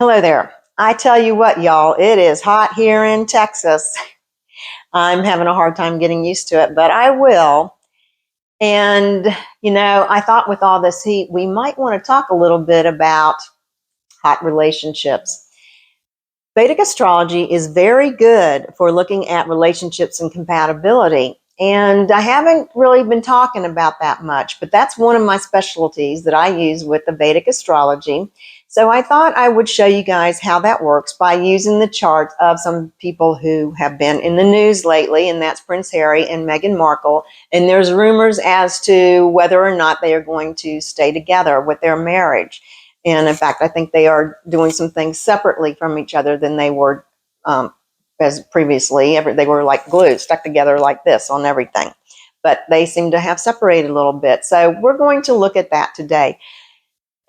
Hello there. I tell you what, y'all, it is hot here in Texas. I'm having a hard time getting used to it, but I will. And, I thought with all this heat, we might want to talk a little bit about hot relationships. Vedic astrology is very good for looking at relationships and compatibility. And I haven't really been talking about that much, but that's one of my specialties that I use with the Vedic astrology. So I thought I would show you guys how that works by using the charts of some people who have been in the news lately, and that's Prince Harry and Meghan Markle. And there's rumors as to whether or not they are going to stay together with their marriage. And in fact, I think they are doing some things separately from each other than they were as previously. They were like glue, stuck together like this on everything. But they seem to have separated a little bit. So we're going to look at that today.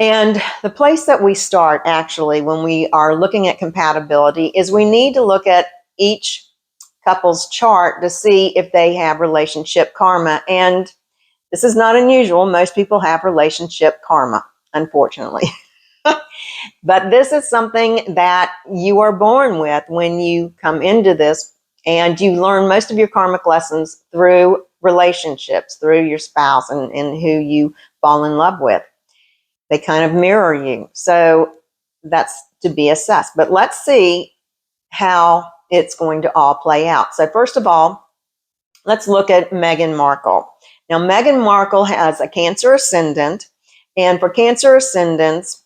And the place that we start, actually, when we are looking at compatibility is we need to look at each couple's chart to see if they have relationship karma. And this is not unusual. Most people have relationship karma, unfortunately. But this is something that you are born with when you come into this, and you learn most of your karmic lessons through relationships, through your spouse and who you fall in love with. They kind of mirror you. So that's to be assessed. But let's see how it's going to all play out. So first of all, let's look at Meghan Markle. Now, Meghan Markle has a Cancer ascendant. And for Cancer ascendants,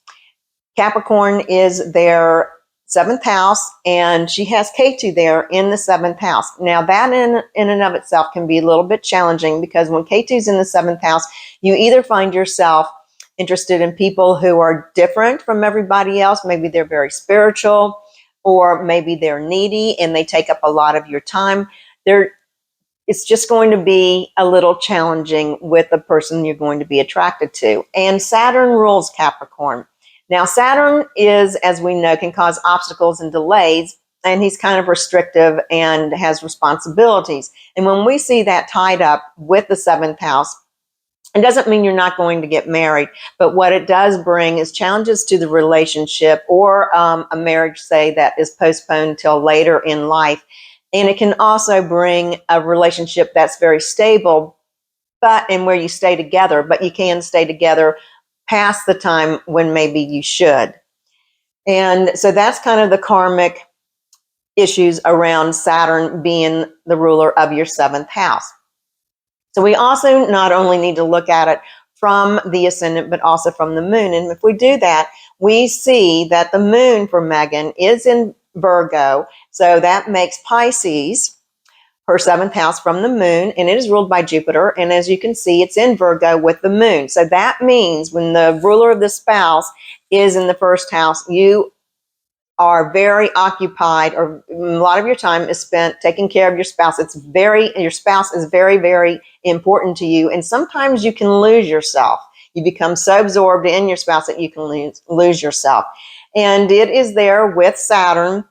Capricorn is their 7th house, and she has Ketu there in the 7th house. Now, that in and of itself can be a little bit challenging, because when Ketu's in the 7th house, you either find yourself interested in people who are different from everybody else. Maybe they're very spiritual, or maybe they're needy and they take up a lot of your time. It's just going to be a little challenging with the person you're going to be attracted to. And Saturn rules Capricorn. Now, Saturn is, as we know, can cause obstacles and delays, and he's kind of restrictive and has responsibilities. And when we see that tied up with the 7th house, it doesn't mean you're not going to get married, but what it does bring is challenges to the relationship, or a marriage, say, that is postponed till later in life. And it can also bring a relationship that's very stable, and where you stay together, but you can stay together past the time when maybe you should. And so that's kind of the karmic issues around Saturn being the ruler of your 7th house. So we also not only need to look at it from the ascendant, but also from the moon. And if we do that, we see that the moon for Meghan is in Virgo. So that makes Pisces her 7th house from the moon, and it is ruled by Jupiter. And as you can see, it's in Virgo with the moon. So that means when the ruler of the spouse is in the 1st house, you are very occupied, or a lot of your time is spent taking care of your spouse. Your spouse is very, very important to you. And sometimes you can lose yourself. You become so absorbed in your spouse that you can lose yourself. And it is there with Saturn,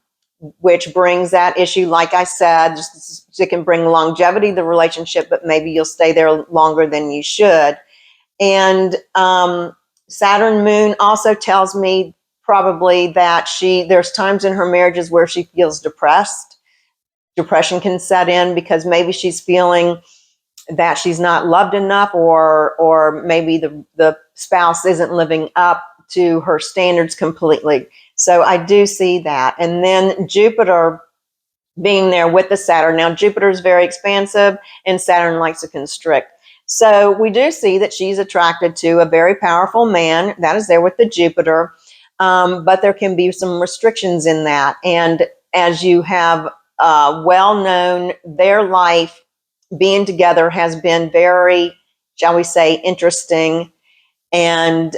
which brings that issue. Like I said, it can bring longevity to the relationship, but maybe you'll stay there longer than you should. And Saturn moon also tells me probably that there's times in her marriages where she feels depressed. Depression can set in because maybe she's feeling that she's not loved enough, or maybe the spouse isn't living up to her standards completely. So I do see that. And then Jupiter being there with the Saturn. Now, Jupiter is very expansive, and Saturn likes to constrict. So we do see that she's attracted to a very powerful man that is there with the Jupiter. But there can be some restrictions in that. And as you have well known, their life being together has been very, shall we say, interesting, and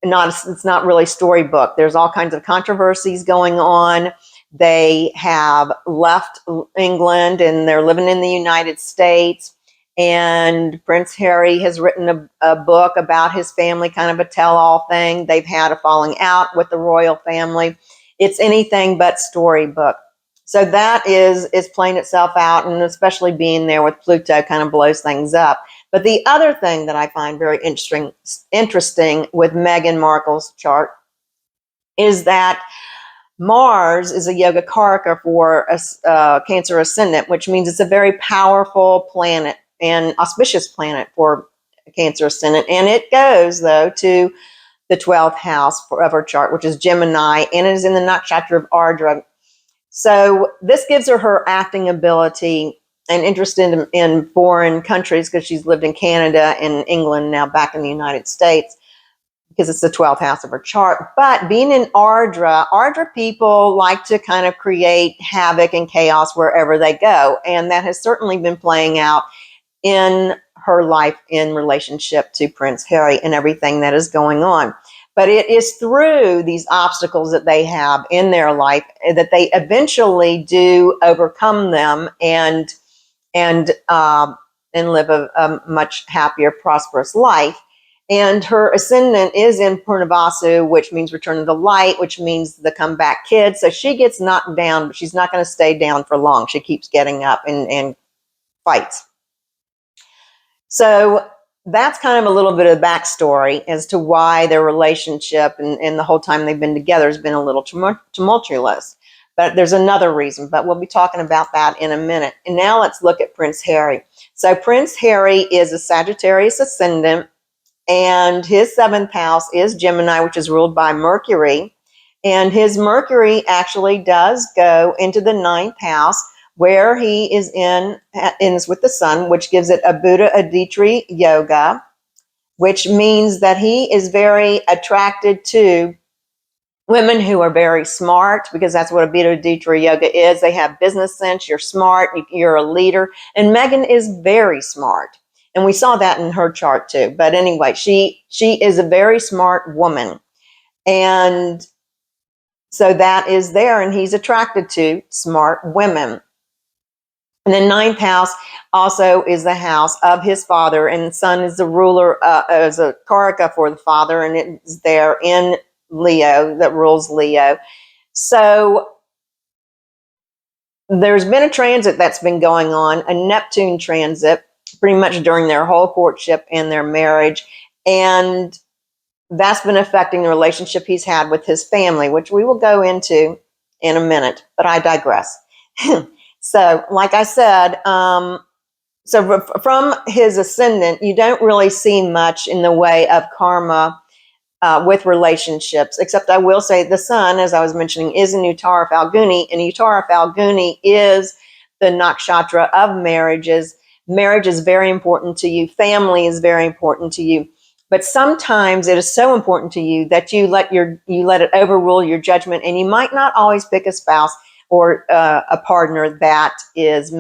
it's not really storybook. There's all kinds of controversies going on. They have left England and they're living in the United States. And Prince Harry has written a book about his family, kind of a tell-all thing. They've had a falling out with the royal family. It's anything but storybook. So that is playing itself out, and especially being there with Pluto kind of blows things up. But the other thing that I find very interesting with Meghan Markle's chart is that Mars is a yoga karaka for a Cancer ascendant, which means it's a very powerful planet and auspicious planet for a Cancer ascendant. And it goes, though, to the 12th house of her chart, which is Gemini, and it is in the nakshatra of Ardra. So this gives her acting ability and interest in foreign countries, because she's lived in Canada and England, now back in the United States, because it's the 12th house of her chart. But being in Ardra people like to kind of create havoc and chaos wherever they go. And that has certainly been playing out in her life in relationship to Prince Harry and everything that is going on. But it is through these obstacles that they have in their life that they eventually do overcome them and live a much happier, prosperous life. And her ascendant is in Purnavasu, which means return of the light, which means the comeback kid. So she gets knocked down, but she's not going to stay down for long. She keeps getting up and fights. So that's kind of a little bit of backstory as to why their relationship and the whole time they've been together has been a little tumultuous. But there's another reason, but we'll be talking about that in a minute. And now let's look at Prince Harry. So Prince Harry is a Sagittarius ascendant, and his 7th house is Gemini, which is ruled by Mercury. And his Mercury actually does go into the 9th house, where he is ends with the sun, which gives it a Buddha Aditri yoga, which means that he is very attracted to women who are very smart, because that's what a Buddha Aditri yoga is. They have business sense. You're smart. You're a leader. And Megan is very smart. And we saw that in her chart too. But anyway, she is a very smart woman. And so that is there, and he's attracted to smart women. And the 9th house also is the house of his father, and the sun is the ruler, as a karaka for the father, and it's there in Leo, that rules Leo. So there's been a transit that's been going on, a Neptune transit, pretty much during their whole courtship and their marriage. And that's been affecting the relationship he's had with his family, which we will go into in a minute, but I digress. So, like I said, so from his ascendant, you don't really see much in the way of karma with relationships, except I will say the sun, as I was mentioning, is in Uttara Falguni, and Uttara Falguni is the nakshatra of marriages. Marriage is very important to you. Family is very important to you. But sometimes it is so important to you that you let it overrule your judgment, and you might not always pick a spouse or a partner that has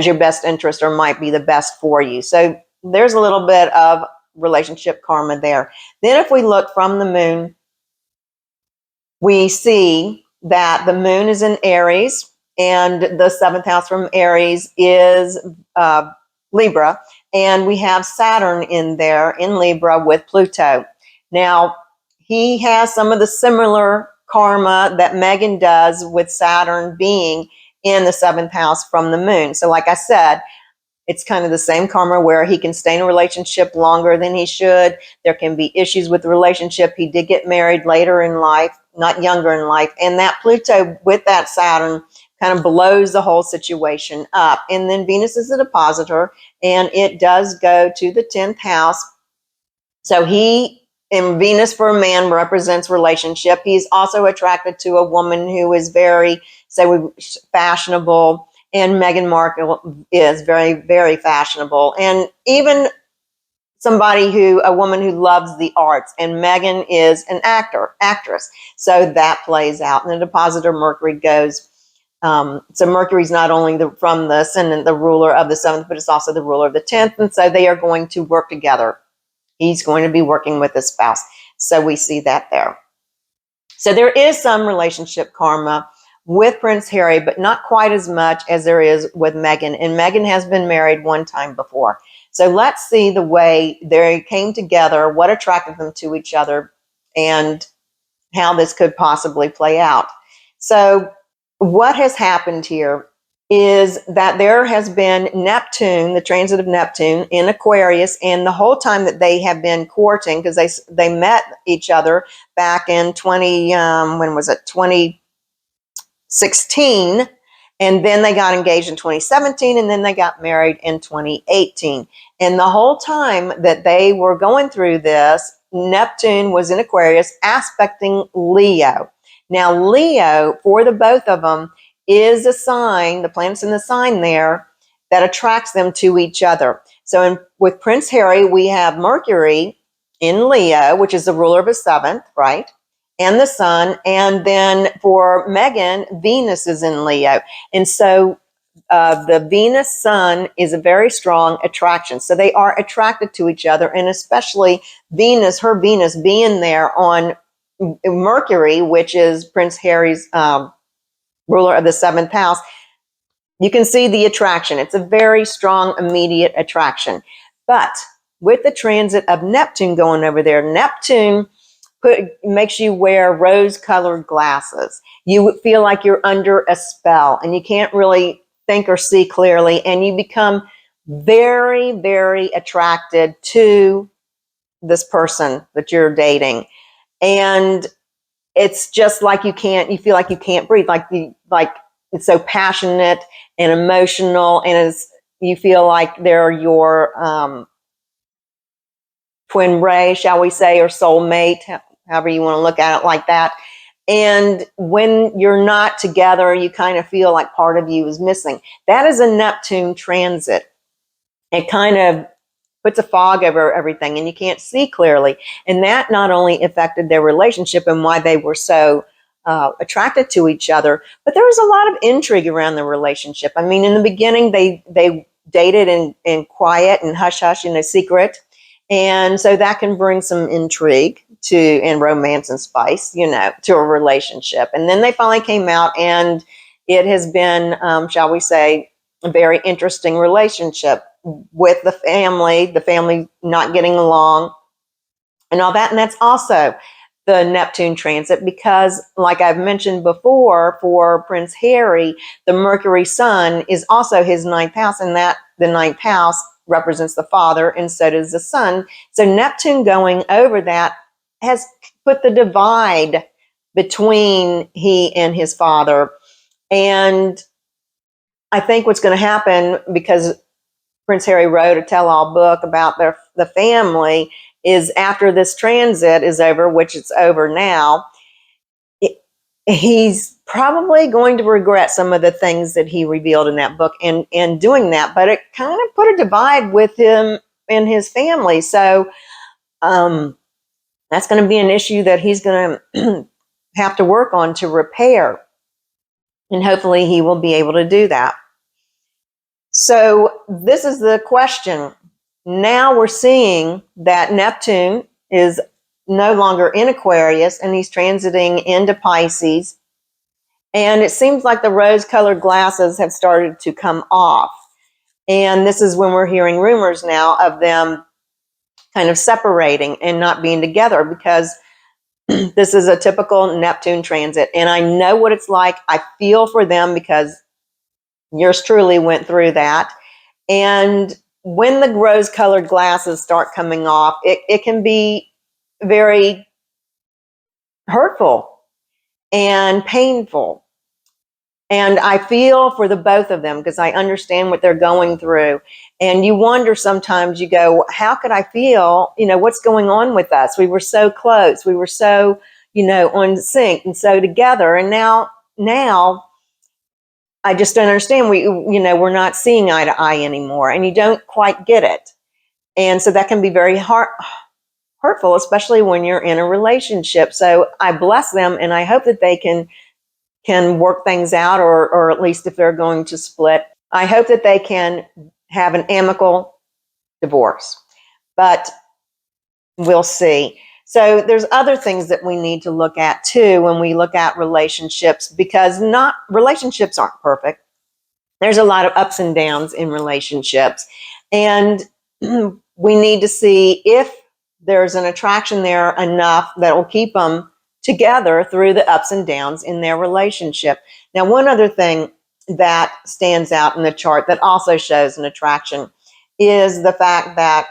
your best interest or might be the best for you. So there's a little bit of relationship karma there. Then if we look from the moon, we see that the moon is in Aries, and the 7th house from Aries is Libra, and we have Saturn in there in Libra with Pluto. Now, he has some of the similar karma that Megan does with Saturn being in the 7th house from the moon. So like I said, it's kind of the same karma where he can stay in a relationship longer than he should. There can be issues with the relationship. He did get married later in life, not younger in life. And that Pluto with that Saturn kind of blows the whole situation up. And then Venus is a depositor, and it does go to the 10th house. So and Venus for a man represents relationship. He's also attracted to a woman who is very, fashionable. And Meghan Markle is very, very fashionable. And even a woman who loves the arts. And Meghan is an actress. So that plays out. And the depositor Mercury goes. So Mercury's not only from the ascendant, the ruler of the 7th, but it's also the ruler of the 10th. And so they are going to work together. He's going to be working with his spouse. So we see that there. So there is some relationship karma with Prince Harry, but not quite as much as there is with Meghan. And Meghan has been married one time before. So let's see the way they came together, what attracted them to each other, and how this could possibly play out. So what has happened here is that there has been Neptune, the transit of Neptune in Aquarius, and the whole time that they have been courting, because they met each other back in when was it, 2016, and then they got engaged in 2017, and then they got married in 2018. And the whole time that they were going through this, Neptune was in Aquarius aspecting Leo. Now, Leo, for the both of them, is a sign, the planet's in the sign there, that attracts them to each other. So with Prince Harry, we have Mercury in Leo, which is the ruler of his seventh, right? And the sun. And then for Meghan, Venus is in Leo. And so the Venus sun is a very strong attraction. So they are attracted to each other, and especially Venus, her Venus being there on Mercury, which is Prince Harry's ruler of the seventh house. You can see the attraction. It's a very strong, immediate attraction. But with the transit of Neptune going over there, Neptune makes you wear rose-colored glasses. You feel like you're under a spell, and you can't really think or see clearly, and you become very, very attracted to this person that you're dating. And it's just like you feel like you can't breathe, like it's so passionate and emotional, and you feel like they're your twin ray, shall we say, or soulmate, however you want to look at it, like that. And when you're not together, you kind of feel like part of you is missing. That is a Neptune transit. It kind of puts a fog over everything, and you can't see clearly. And that not only affected their relationship and why they were so attracted to each other, but there was a lot of intrigue around the relationship. I mean, in the beginning, they dated in quiet and hush hush, in a secret. And so that can bring some intrigue and romance and spice, to a relationship. And then they finally came out, and it has been, shall we say, a very interesting relationship with the family not getting along and all that. And that's also the Neptune transit, because like I've mentioned before, for Prince Harry, the Mercury sun is also his ninth house, and that the ninth house represents the father, and so does the sun. So Neptune going over that has put the divide between he and his father. And I think what's going to happen, because Prince Harry wrote a tell-all book about the family, is after this transit is over, which it's over now, he's probably going to regret some of the things that he revealed in that book and doing that. But it kind of put a divide with him and his family. So that's going to be an issue that he's going to have to work on to repair. And hopefully he will be able to do that. So this is the question. Now we're seeing that Neptune is no longer in Aquarius, and he's transiting into Pisces. And it seems like the rose-colored glasses have started to come off. And this is when we're hearing rumors now of them kind of separating and not being together, because this is a typical Neptune transit. And I know what it's like. I feel for them, because yours truly went through that. And when the rose-colored glasses start coming off, it can be very hurtful and painful. And I feel for the both of them, because I understand what they're going through. And you wonder sometimes, you go, how could I feel? What's going on with us? We were so close. We were so, on sync and so together. And now I just don't understand. We're not seeing eye to eye anymore, and you don't quite get it. And so that can be very hurtful, especially when you're in a relationship. So I bless them, and I hope that they can work things out, or at least if they're going to split, I hope that they can have an amicable divorce. But we'll see. So there's other things that we need to look at too when we look at relationships, because relationships aren't perfect. There's a lot of ups and downs in relationships. And we need to see if there's an attraction there enough that will keep them together through the ups and downs in their relationship. Now, one other thing that stands out in the chart that also shows an attraction is the fact that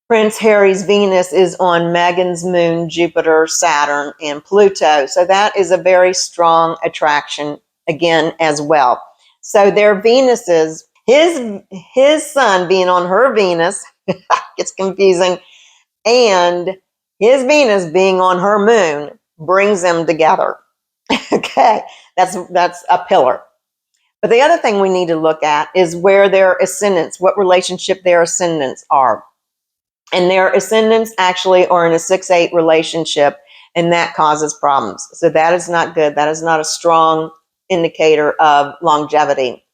Prince Harry's Venus is on Meghan's moon, Jupiter, Saturn, and Pluto. So that is a very strong attraction again as well. So their Venuses, his sun being on her Venus, gets confusing, and his Venus being on her moon brings them together. Okay, that's a pillar. But the other thing we need to look at is where their ascendants, what relationship their ascendants are. And their ascendants actually are in a 6-8 relationship, and that causes problems. So that is not good. That is not a strong indicator of longevity.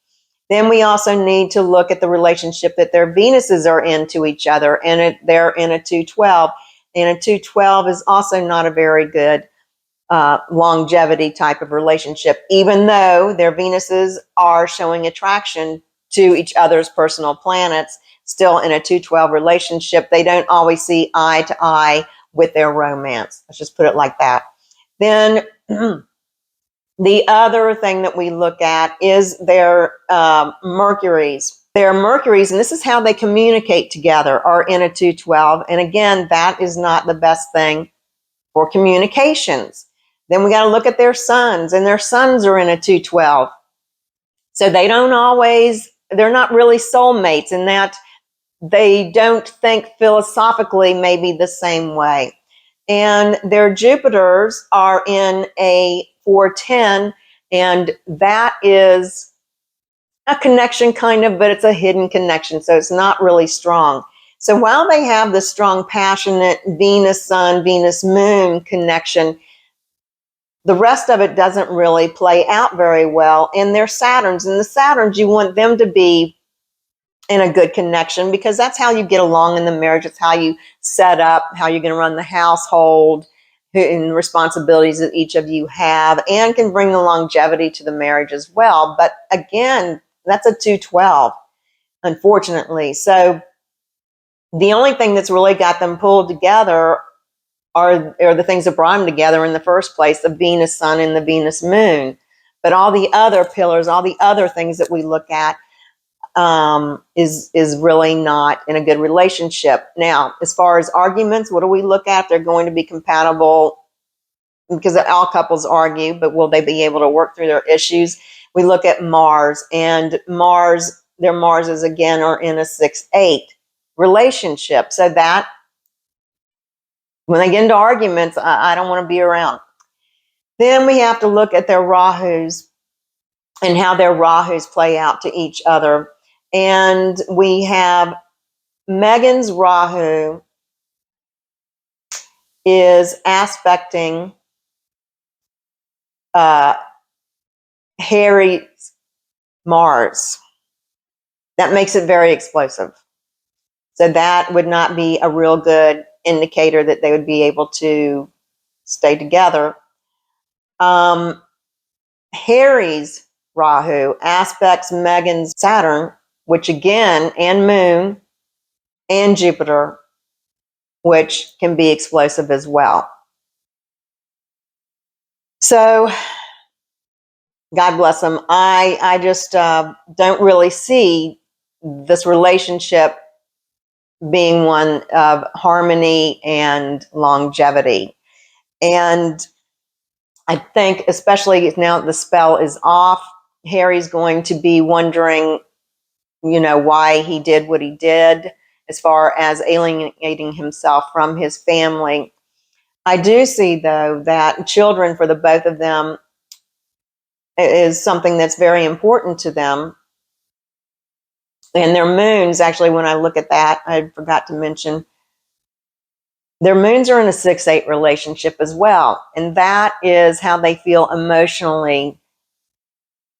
Then we also need to look at the relationship that their Venuses are into each other, and they're in a 212. And a 212 is also not a very good longevity type of relationship, even though their Venuses are showing attraction to each other's personal planets. Still in a 212 relationship, they don't always see eye to eye with their romance. Let's just put it like that. Then the other thing that we look at is their Mercuries. Their Mercuries, and this is how they communicate together, are in a 212. And again, that is not the best thing for communications. Then we got to look at their suns, and their suns are in a 212. So they're not really soulmates in that they don't think philosophically maybe the same way. And their Jupiters are in a 410, and that is a connection kind of, but it's a hidden connection, so it's not really strong. So while they have the strong, passionate Venus Sun, Venus Moon connection, the rest of it doesn't really play out very well in their Saturns. And the Saturns, you want them to be in a good connection because that's how you get along in the marriage. It's how you set up, how you're going to run the household, and responsibilities that each of you have, and can bring the longevity to the marriage as well. But again, that's a 212, unfortunately. So the only thing that's really got them pulled together are the things that brought them together in the first place, the Venus Sun and the Venus Moon. But all the other pillars, all the other things that we look at is really not in a good relationship. Now, as far as arguments, what do we look at? They're going to be compatible because all couples argue, but will they be able to work through their issues? We look at Mars, and their Marses again are in a 6-8 relationship. So that when they get into arguments, I don't want to be around. Then we have to look at their Rahus and how their Rahus play out to each other. And we have Meghan's Rahu is aspecting Harry's Mars. That makes it very explosive. So that would not be a real good indicator that they would be able to stay together. Harry's Rahu aspects Meghan's Saturn, which again, and Moon, and Jupiter, which can be explosive as well. So, God bless them. I just don't really see this relationship being one of harmony and longevity. And I think, especially now that the spell is off, Harry's going to be wondering, why he did what he did as far as alienating himself from his family. I do see, though, that children for the both of them is something that's very important to them. And their moons, actually, when I look at that, I forgot to mention, their moons are in a 6-8 relationship as well. And that is how they feel emotionally.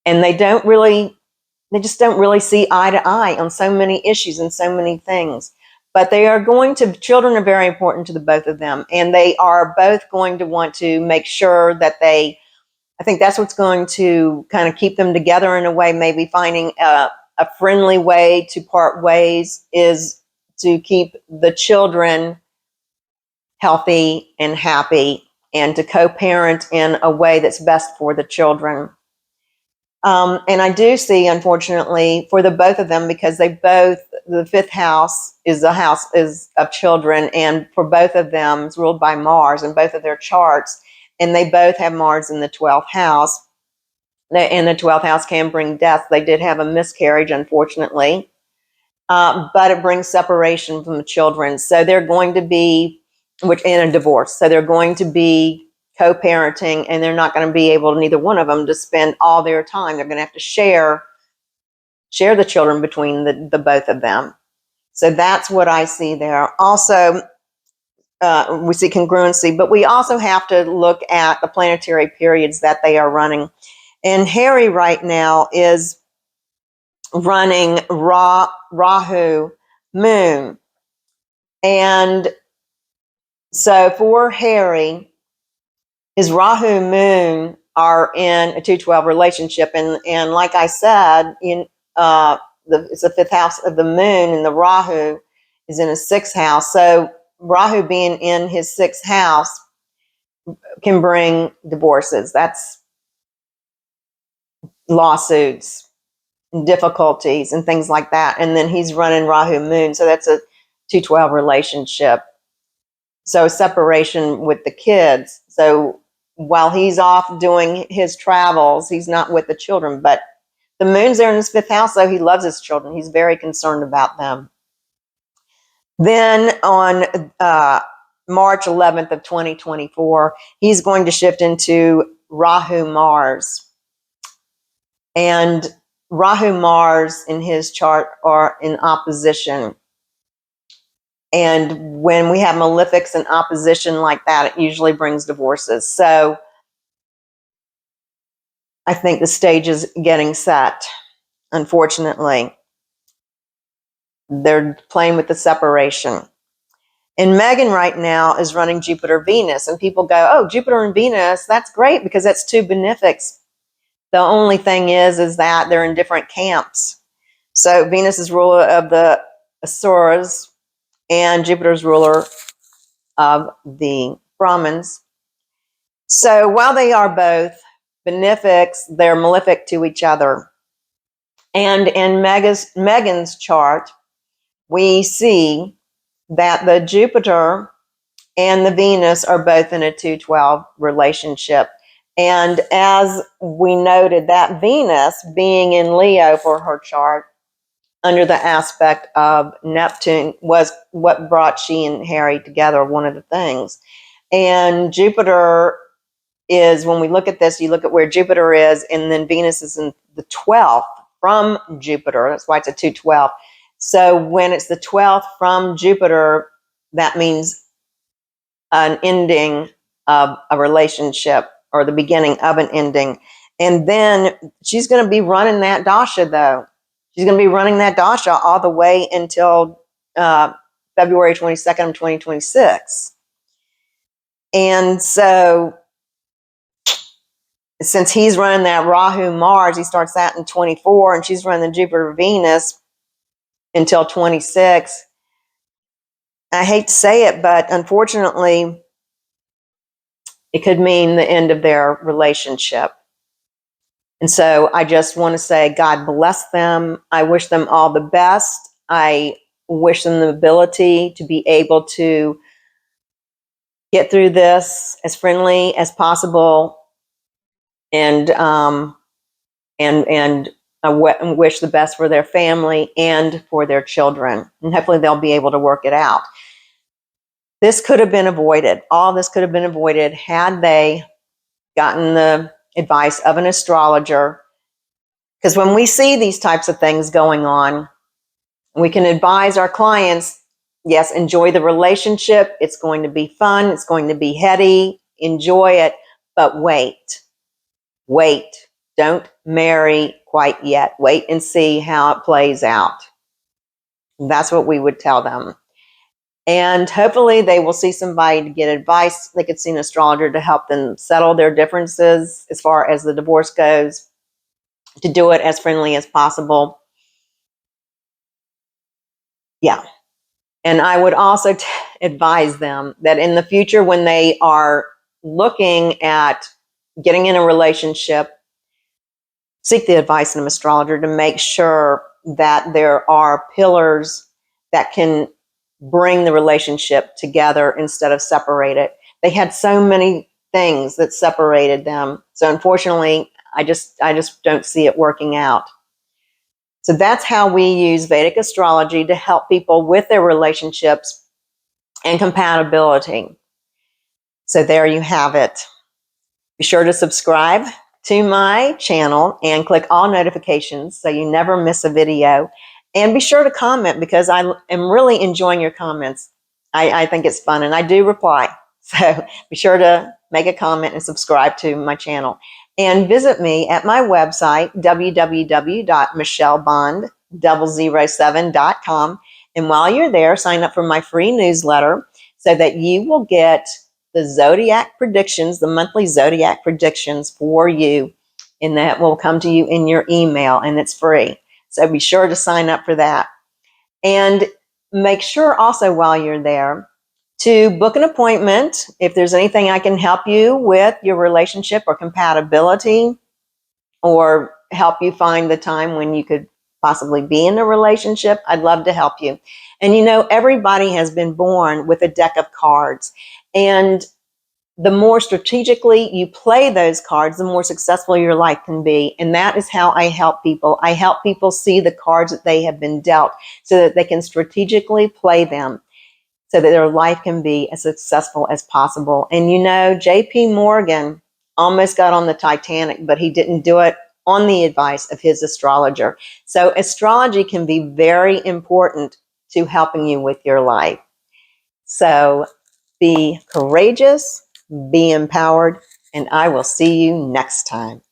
And they just don't really see eye to eye on so many issues and so many things. But children are very important to the both of them. And they are both going to want to make sure that I think that's what's going to kind of keep them together in a way, maybe finding a friendly way to part ways is to keep the children healthy and happy and to co-parent in a way that's best for the children. And I do see, unfortunately, for the both of them, because the fifth house is a house is of children, and for both of them, it's ruled by Mars in both of their charts, and they both have Mars in the 12th house. And the 12th house can bring death. They did have a miscarriage, unfortunately, but it brings separation from the children. So they're going to be, in a divorce. So they're going to be co-parenting, and they're not going to be able, neither one of them, to spend all their time. They're going to have to share the children between the both of them. So that's what I see there. Also, we see congruency, but we also have to look at the planetary periods that they are running. And Harry right now is running Rahu moon. And so for Harry, his Rahu moon are in a 212 relationship. And like I said, it's the fifth house of the moon, and the Rahu is in a sixth house. So Rahu being in his sixth house can bring divorces. That's lawsuits, difficulties, and things like that. And then he's running Rahu moon. So that's a 212 relationship. So separation with the kids. So while he's off doing his travels, he's not with the children. But the moon's there in his fifth house, so he loves his children. He's very concerned about them. Then on March 11th of 2024, he's going to shift into Rahu Mars. And Rahu Mars in his chart are in opposition. And when we have malefics in opposition like that, it usually brings divorces. So I think the stage is getting set, unfortunately. They're playing with the separation. And Megan right now is running Jupiter Venus. And people go, oh, Jupiter and Venus, that's great because that's two benefics. The only thing is that they're in different camps. So Venus is ruler of the Asuras, and Jupiter's ruler of the Brahmins. So while they are both benefics, they're malefic to each other. And in Megan's chart, we see that the Jupiter and the Venus are both in a 212 relationship. And as we noted, that Venus being in Leo for her chart, under the aspect of Neptune, was what brought she and Harry together, one of the things. And Jupiter is, when we look at this, you look at where Jupiter is, and then Venus is in the 12th from Jupiter. That's why it's a 212. So when it's the 12th from Jupiter, that means an ending of a relationship or the beginning of an ending. And then she's going to be running that dasha, though. She's going to be running that dasha all the way until February 22nd of 2026. And so since he's running that Rahu Mars, he starts that in 24, and she's running the Jupiter Venus until 26. I hate to say it, but unfortunately, it could mean the end of their relationship. And so I just want to say, God bless them. I wish them all the best. I wish them the ability to be able to get through this as friendly as possible, and I wish the best for their family and for their children. And hopefully they'll be able to work it out. This could have been avoided. All this could have been avoided had they gotten the advice of an astrologer. Because when we see these types of things going on, we can advise our clients, yes, enjoy the relationship. It's going to be fun. It's going to be heady. Enjoy it. But wait. Don't marry quite yet. Wait and see how it plays out. That's what we would tell them. And hopefully they will see somebody to get advice. They could see an astrologer to help them settle their differences as far as the divorce goes, to do it as friendly as possible. Yeah. And I would also advise them that in the future, when they are looking at getting in a relationship, seek the advice of an astrologer to make sure that there are pillars that can bring the relationship together instead of separate it. They had so many things that separated them. So unfortunately, I just don't see it working out. So that's how we use Vedic astrology to help people with their relationships and compatibility. So there you have it. Be sure to subscribe to my channel and click all notifications so you never miss a video. And be sure to comment because I am really enjoying your comments. I think it's fun and I do reply. So be sure to make a comment and subscribe to my channel. And visit me at my website, www.michellebond007.com. And while you're there, sign up for my free newsletter so that you will get the zodiac predictions, the monthly zodiac predictions for you, and that will come to you in your email, and it's free. So be sure to sign up for that. And make sure also while you're there to book an appointment if there's anything I can help you with your relationship or compatibility, or help you find the time when you could possibly be in a relationship. I'd love to help you. And you know, everybody has been born with a deck of cards. And the more strategically you play those cards, the more successful your life can be. And that is how I help people. I help people see the cards that they have been dealt so that they can strategically play them so that their life can be as successful as possible. And you know, J.P. Morgan almost got on the Titanic, but he didn't do it on the advice of his astrologer. So astrology can be very important to helping you with your life. So be courageous, be empowered, and I will see you next time.